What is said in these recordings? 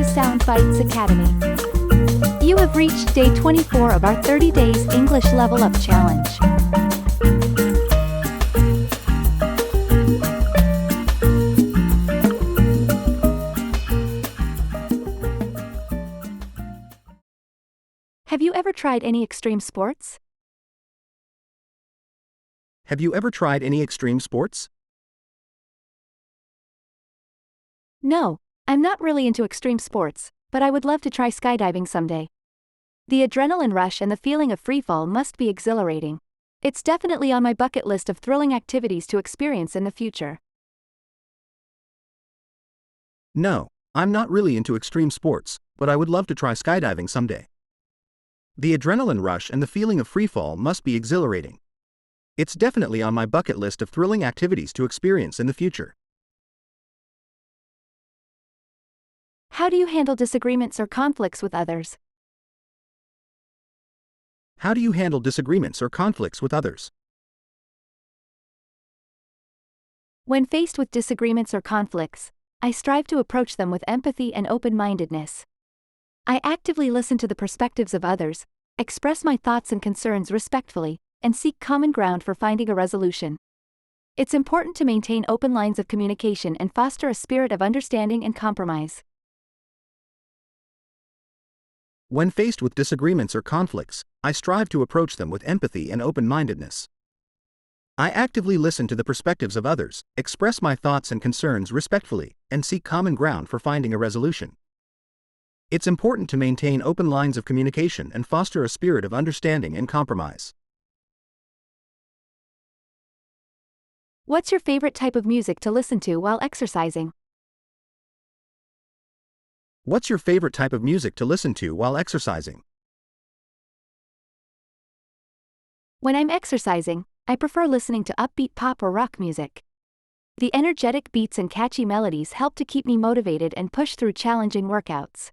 to Sound Bites Academy. You have reached day 24 of our 30 days English Level Up Challenge. Have you ever tried any extreme sports? Have you ever tried any extreme sports? No, I'm not really into extreme sports, but I would love to try skydiving someday. The adrenaline rush and the feeling of freefall must be exhilarating. It's definitely on my bucket list of thrilling activities to experience in the future. No, I'm not really into extreme sports, but I would love to try skydiving someday. The adrenaline rush and the feeling of freefall must be exhilarating. It's definitely on my bucket list of thrilling activities to experience in the future. How do you handle disagreements or conflicts with others? How do you handle disagreements or conflicts with others? When faced with disagreements or conflicts, I strive to approach them with empathy and open-mindedness. I actively listen to the perspectives of others, express my thoughts and concerns respectfully, and seek common ground for finding a resolution. It's important to maintain open lines of communication and foster a spirit of understanding and compromise. When faced with disagreements or conflicts, I strive to approach them with empathy and open-mindedness. I actively listen to the perspectives of others, express my thoughts and concerns respectfully, and seek common ground for finding a resolution. It's important to maintain open lines of communication and foster a spirit of understanding and compromise. What's your favorite type of music to listen to while exercising? What's your favorite type of music to listen to while exercising? When I'm exercising, I prefer listening to upbeat pop or rock music. The energetic beats and catchy melodies help to keep me motivated and push through challenging workouts.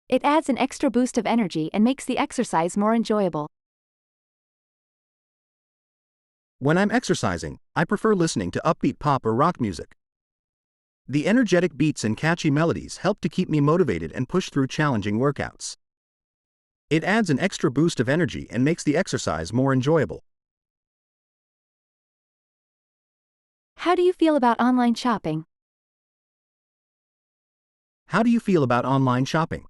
It adds an extra boost of energy and makes the exercise more enjoyable. When I'm exercising, I prefer listening to upbeat pop or rock music. The energetic beats and catchy melodies help to keep me motivated and push through challenging workouts. It adds an extra boost of energy and makes the exercise more enjoyable. How do you feel about online shopping? How do you feel about online shopping?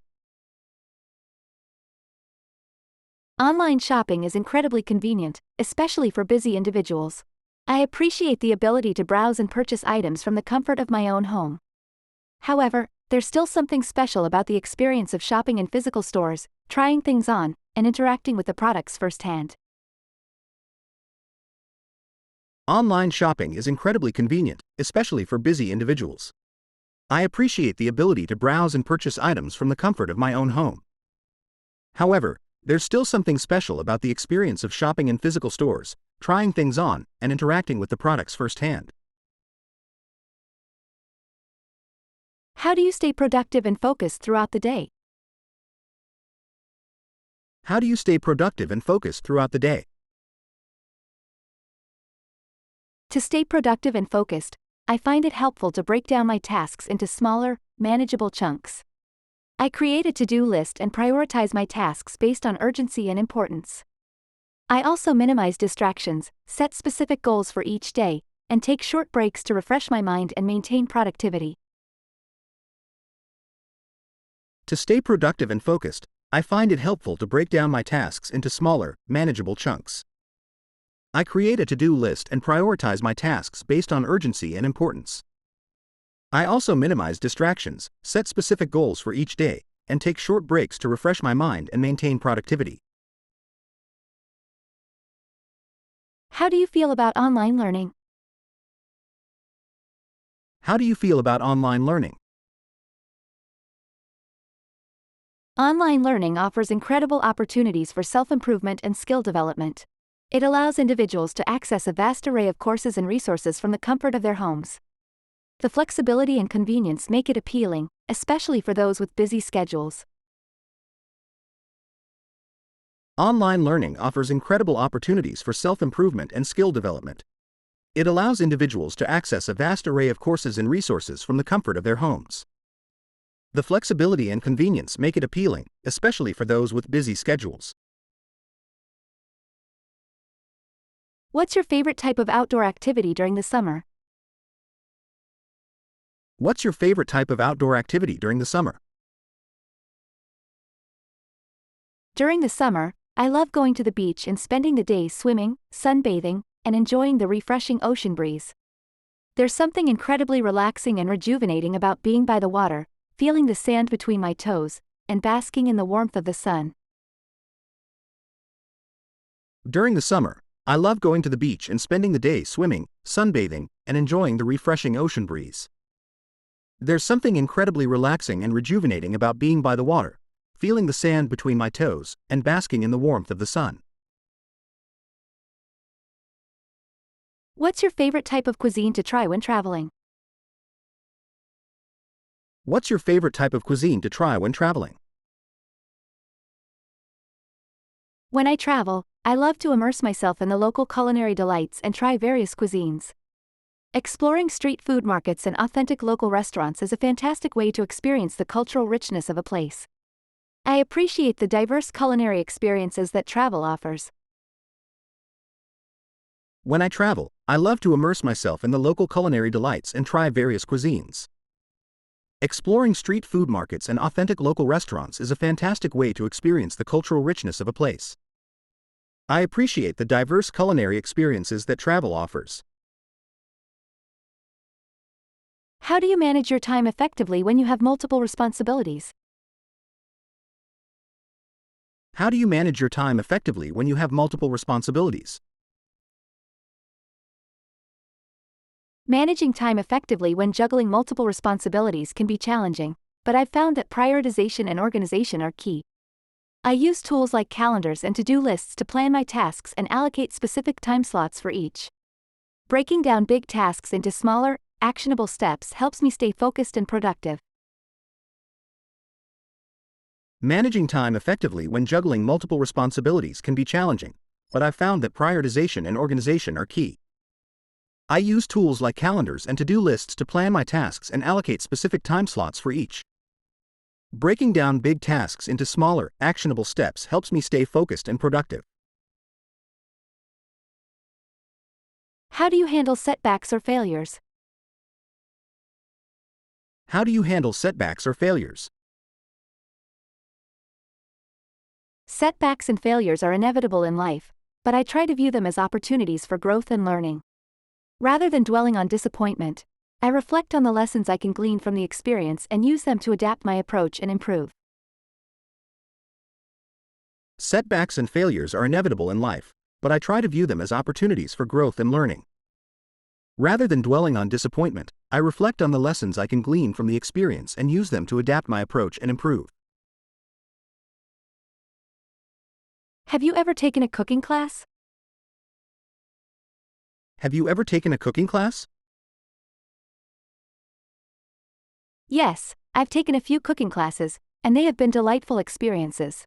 Online shopping is incredibly convenient, especially for busy individuals. I appreciate the ability to browse and purchase items from the comfort of my own home. However, there's still something special about the experience of shopping in physical stores, trying things on, and interacting with the products firsthand. Online shopping is incredibly convenient, especially for busy individuals. I appreciate the ability to browse and purchase items from the comfort of my own home. However, there's still something special about the experience of shopping in physical stores, trying things on, and interacting with the products firsthand. How do you stay productive and focused throughout the day? How do you stay productive and focused throughout the day? To stay productive and focused, I find it helpful to break down my tasks into smaller, manageable chunks. I create a to-do list and prioritize my tasks based on urgency and importance. I also minimize distractions, set specific goals for each day, and take short breaks to refresh my mind and maintain productivity. To stay productive and focused, I find it helpful to break down my tasks into smaller, manageable chunks. I create a to-do list and prioritize my tasks based on urgency and importance. I also minimize distractions, set specific goals for each day, and take short breaks to refresh my mind and maintain productivity. How do you feel about online learning? How do you feel about online learning? Online learning offers incredible opportunities for self-improvement and skill development. It allows individuals to access a vast array of courses and resources from the comfort of their homes. The flexibility and convenience make it appealing, especially for those with busy schedules. Online learning offers incredible opportunities for self-improvement and skill development. It allows individuals to access a vast array of courses and resources from the comfort of their homes. The flexibility and convenience make it appealing, especially for those with busy schedules. What's your favorite type of outdoor activity during the summer? What's your favorite type of outdoor activity during the summer? During the summer, I love going to the beach and spending the day swimming, sunbathing, and enjoying the refreshing ocean breeze. There's something incredibly relaxing and rejuvenating about being by the water, feeling the sand between my toes, and basking in the warmth of the sun. During the summer, I love going to the beach and spending the day swimming, sunbathing, and enjoying the refreshing ocean breeze. There's something incredibly relaxing and rejuvenating about being by the water, feeling the sand between my toes, and basking in the warmth of the sun. What's your favorite type of cuisine to try when traveling? What's your favorite type of cuisine to try when traveling? When I travel, I love to immerse myself in the local culinary delights and try various cuisines. Exploring street food markets and authentic local restaurants is a fantastic way to experience the cultural richness of a place. I appreciate the diverse culinary experiences that travel offers. When I travel, I love to immerse myself in the local culinary delights and try various cuisines. Exploring street food markets and authentic local restaurants is a fantastic way to experience the cultural richness of a place. I appreciate the diverse culinary experiences that travel offers. How do you manage your time effectively when you have multiple responsibilities? How do you manage your time effectively when you have multiple responsibilities? Managing time effectively when juggling multiple responsibilities can be challenging, but I've found that prioritization and organization are key. I use tools like calendars and to-do lists to plan my tasks and allocate specific time slots for each. Breaking down big tasks into smaller, actionable steps helps me stay focused and productive. Managing time effectively when juggling multiple responsibilities can be challenging, but I've found that prioritization and organization are key. I use tools like calendars and to-do lists to plan my tasks and allocate specific time slots for each. Breaking down big tasks into smaller, actionable steps helps me stay focused and productive. How do you handle setbacks or failures? How do you handle setbacks or failures? Setbacks and failures are inevitable in life, but I try to view them as opportunities for growth and learning. Rather than dwelling on disappointment, I reflect on the lessons I can glean from the experience and use them to adapt my approach and improve. Setbacks and failures are inevitable in life, but I try to view them as opportunities for growth and learning. Rather than dwelling on disappointment, I reflect on the lessons I can glean from the experience and use them to adapt my approach and improve. Have you ever taken a cooking class? Have you ever taken a cooking class? Yes, I've taken a few cooking classes, and they have been delightful experiences.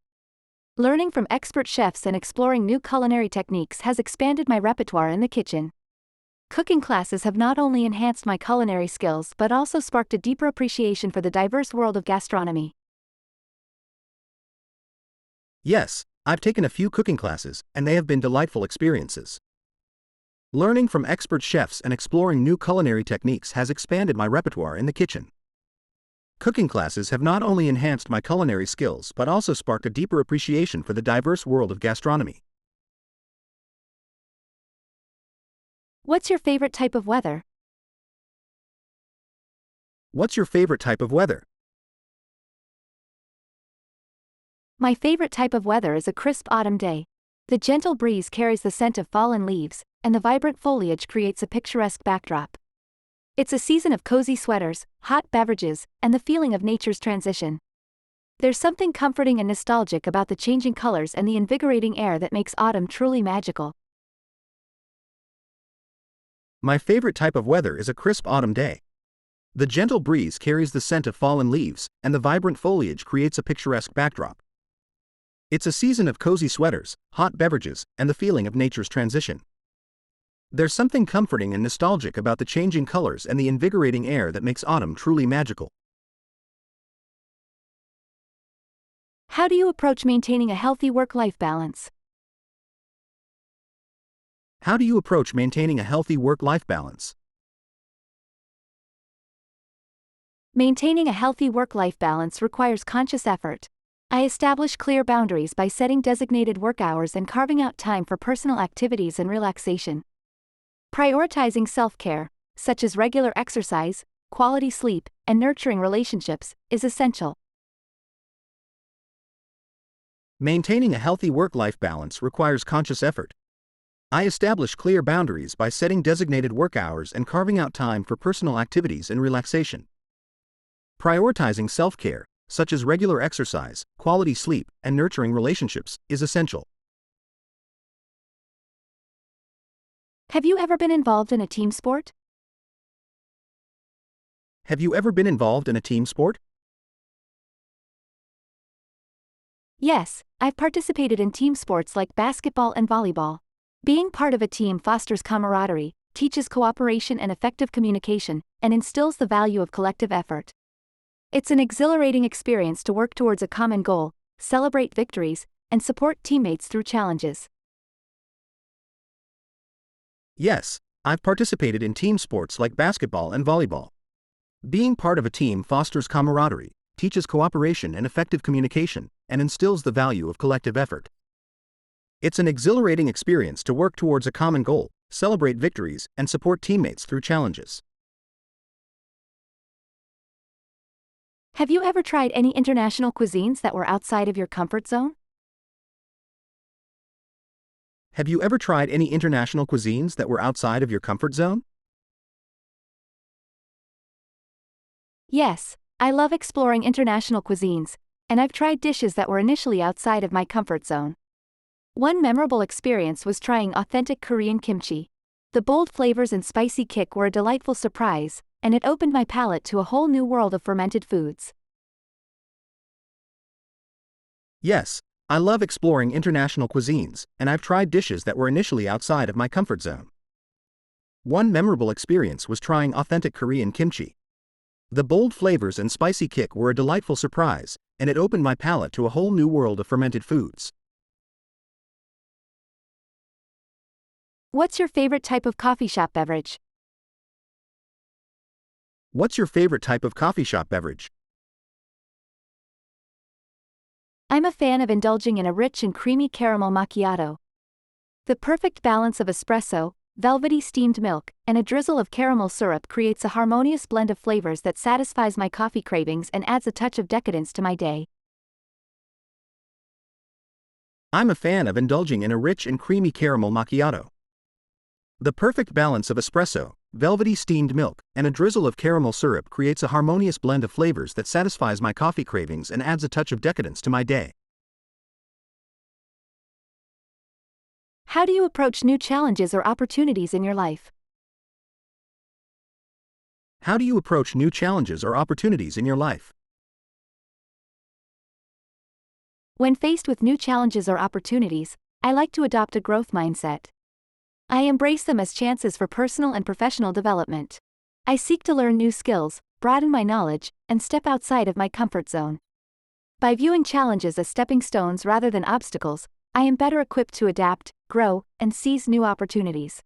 Learning from expert chefs and exploring new culinary techniques has expanded my repertoire in the kitchen. Cooking classes have not only enhanced my culinary skills but also sparked a deeper appreciation for the diverse world of gastronomy. Yes, I've taken a few cooking classes, and they have been delightful experiences. Learning from expert chefs and exploring new culinary techniques has expanded my repertoire in the kitchen. Cooking classes have not only enhanced my culinary skills but also sparked a deeper appreciation for the diverse world of gastronomy. What's your favorite type of weather? What's your favorite type of weather? My favorite type of weather is a crisp autumn day. The gentle breeze carries the scent of fallen leaves, and the vibrant foliage creates a picturesque backdrop. It's a season of cozy sweaters, hot beverages, and the feeling of nature's transition. There's something comforting and nostalgic about the changing colors and the invigorating air that makes autumn truly magical. My favorite type of weather is a crisp autumn day. The gentle breeze carries the scent of fallen leaves, and the vibrant foliage creates a picturesque backdrop. It's a season of cozy sweaters, hot beverages, and the feeling of nature's transition. There's something comforting and nostalgic about the changing colors and the invigorating air that makes autumn truly magical. How do you approach maintaining a healthy work-life balance? How do you approach maintaining a healthy work-life balance? Maintaining a healthy work-life balance requires conscious effort. I establish clear boundaries by setting designated work hours and carving out time for personal activities and relaxation. Prioritizing self-care, such as regular exercise, quality sleep, and nurturing relationships, is essential. Maintaining a healthy work-life balance requires conscious effort. I establish clear boundaries by setting designated work hours and carving out time for personal activities and relaxation. Prioritizing self-care, such as regular exercise, quality sleep, and nurturing relationships, is essential. Have you ever been involved in a team sport? Have you ever been involved in a team sport? Yes, I've participated in team sports like basketball and volleyball. Being part of a team fosters camaraderie, teaches cooperation and effective communication, and instills the value of collective effort. It's an exhilarating experience to work towards a common goal, celebrate victories, and support teammates through challenges. Yes, I've participated in team sports like basketball and volleyball. Being part of a team fosters camaraderie, teaches cooperation and effective communication, and instills the value of collective effort. It's an exhilarating experience to work towards a common goal, celebrate victories, and support teammates through challenges. Have you ever tried any international cuisines that were outside of your comfort zone? Have you ever tried any international cuisines that were outside of your comfort zone? Yes, I love exploring international cuisines, and I've tried dishes that were initially outside of my comfort zone. One memorable experience was trying authentic Korean kimchi. The bold flavors and spicy kick were a delightful surprise, and it opened my palate to a whole new world of fermented foods. Yes, I love exploring international cuisines, and I've tried dishes that were initially outside of my comfort zone. One memorable experience was trying authentic Korean kimchi. The bold flavors and spicy kick were a delightful surprise, and it opened my palate to a whole new world of fermented foods. What's your favorite type of coffee shop beverage? What's your favorite type of coffee shop beverage? I'm a fan of indulging in a rich and creamy caramel macchiato. The perfect balance of espresso, velvety steamed milk, and a drizzle of caramel syrup creates a harmonious blend of flavors that satisfies my coffee cravings and adds a touch of decadence to my day. I'm a fan of indulging in a rich and creamy caramel macchiato. The perfect balance of espresso, velvety steamed milk, and a drizzle of caramel syrup creates a harmonious blend of flavors that satisfies my coffee cravings and adds a touch of decadence to my day. How do you approach new challenges or opportunities in your life? How do you approach new challenges or opportunities in your life? When faced with new challenges or opportunities, I like to adopt a growth mindset. I embrace them as chances for personal and professional development. I seek to learn new skills, broaden my knowledge, and step outside of my comfort zone. By viewing challenges as stepping stones rather than obstacles, I am better equipped to adapt, grow, and seize new opportunities.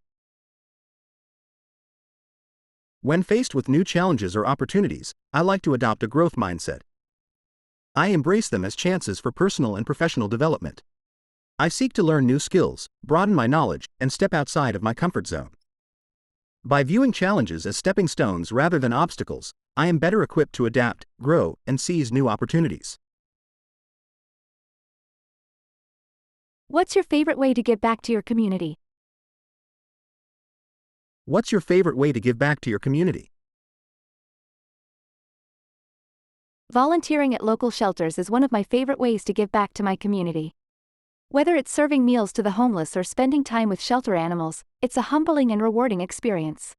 When faced with new challenges or opportunities, I like to adopt a growth mindset. I embrace them as chances for personal and professional development. I seek to learn new skills, broaden my knowledge, and step outside of my comfort zone. By viewing challenges as stepping stones rather than obstacles, I am better equipped to adapt, grow, and seize new opportunities. What's your favorite way to give back to your community? What's your favorite way to give back to your community? Volunteering at local shelters is one of my favorite ways to give back to my community. Whether it's serving meals to the homeless or spending time with shelter animals, it's a humbling and rewarding experience.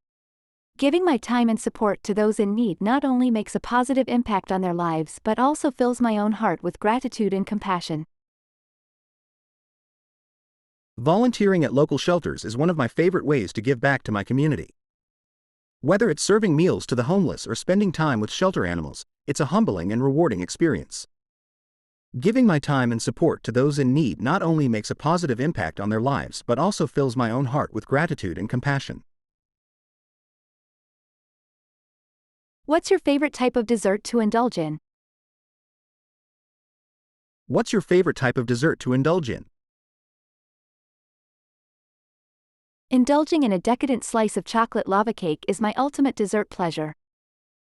Giving my time and support to those in need not only makes a positive impact on their lives but also fills my own heart with gratitude and compassion. Volunteering at local shelters is one of my favorite ways to give back to my community. Whether it's serving meals to the homeless or spending time with shelter animals, it's a humbling and rewarding experience. Giving my time and support to those in need not only makes a positive impact on their lives but also fills my own heart with gratitude and compassion. What's your favorite type of dessert to indulge in? What's your favorite type of dessert to indulge in? Indulging in a decadent slice of chocolate lava cake is my ultimate dessert pleasure.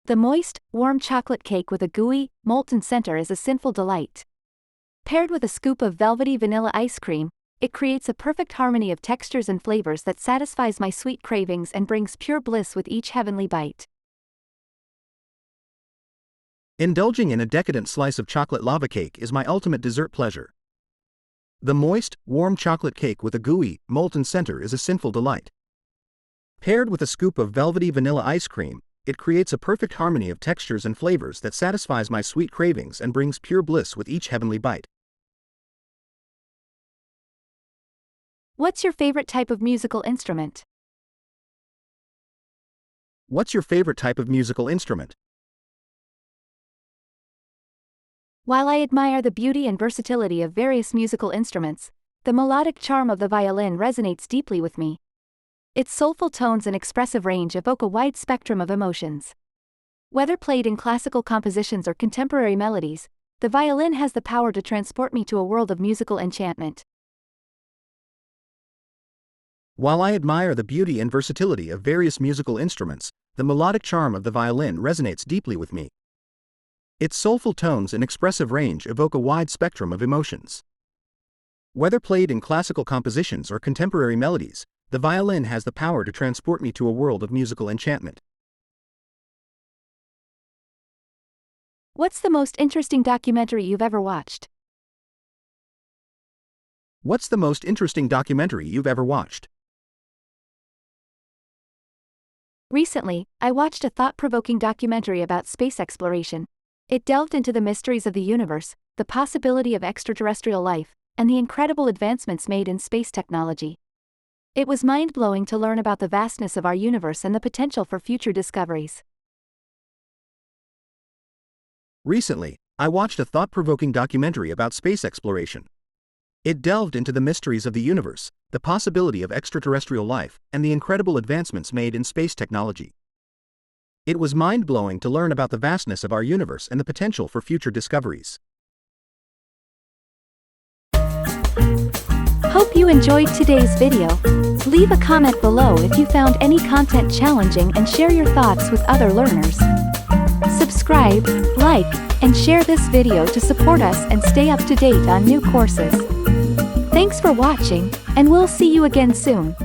The moist, warm chocolate cake with a gooey, molten center is a sinful delight. Paired with a scoop of velvety vanilla ice cream, it creates a perfect harmony of textures and flavors that satisfies my sweet cravings and brings pure bliss with each heavenly bite. Indulging in a decadent slice of chocolate lava cake is my ultimate dessert pleasure. The moist, warm chocolate cake with a gooey, molten center is a sinful delight. Paired with a scoop of velvety vanilla ice cream, it creates a perfect harmony of textures and flavors that satisfies my sweet cravings and brings pure bliss with each heavenly bite. What's your favorite type of musical instrument? What's your favorite type of musical instrument? While I admire the beauty and versatility of various musical instruments, the melodic charm of the violin resonates deeply with me. Its soulful tones and expressive range evoke a wide spectrum of emotions. Whether played in classical compositions or contemporary melodies, the violin has the power to transport me to a world of musical enchantment. While I admire the beauty and versatility of various musical instruments, the melodic charm of the violin resonates deeply with me. Its soulful tones and expressive range evoke a wide spectrum of emotions. Whether played in classical compositions or contemporary melodies, the violin has the power to transport me to a world of musical enchantment. What's the most interesting documentary you've ever watched? What's the most interesting documentary you've ever watched? Recently, I watched a thought-provoking documentary about space exploration. It delved into the mysteries of the universe, the possibility of extraterrestrial life, and the incredible advancements made in space technology. It was mind-blowing to learn about the vastness of our universe and the potential for future discoveries. Recently, I watched a thought-provoking documentary about space exploration. It delved into the mysteries of the universe, the possibility of extraterrestrial life, and the incredible advancements made in space technology. It was mind-blowing to learn about the vastness of our universe and the potential for future discoveries. Hope you enjoyed today's video. Leave a comment below if you found any content challenging and share your thoughts with other learners. Subscribe, like, and share this video to support us and stay up to date on new courses. Thanks for watching, and we'll see you again soon.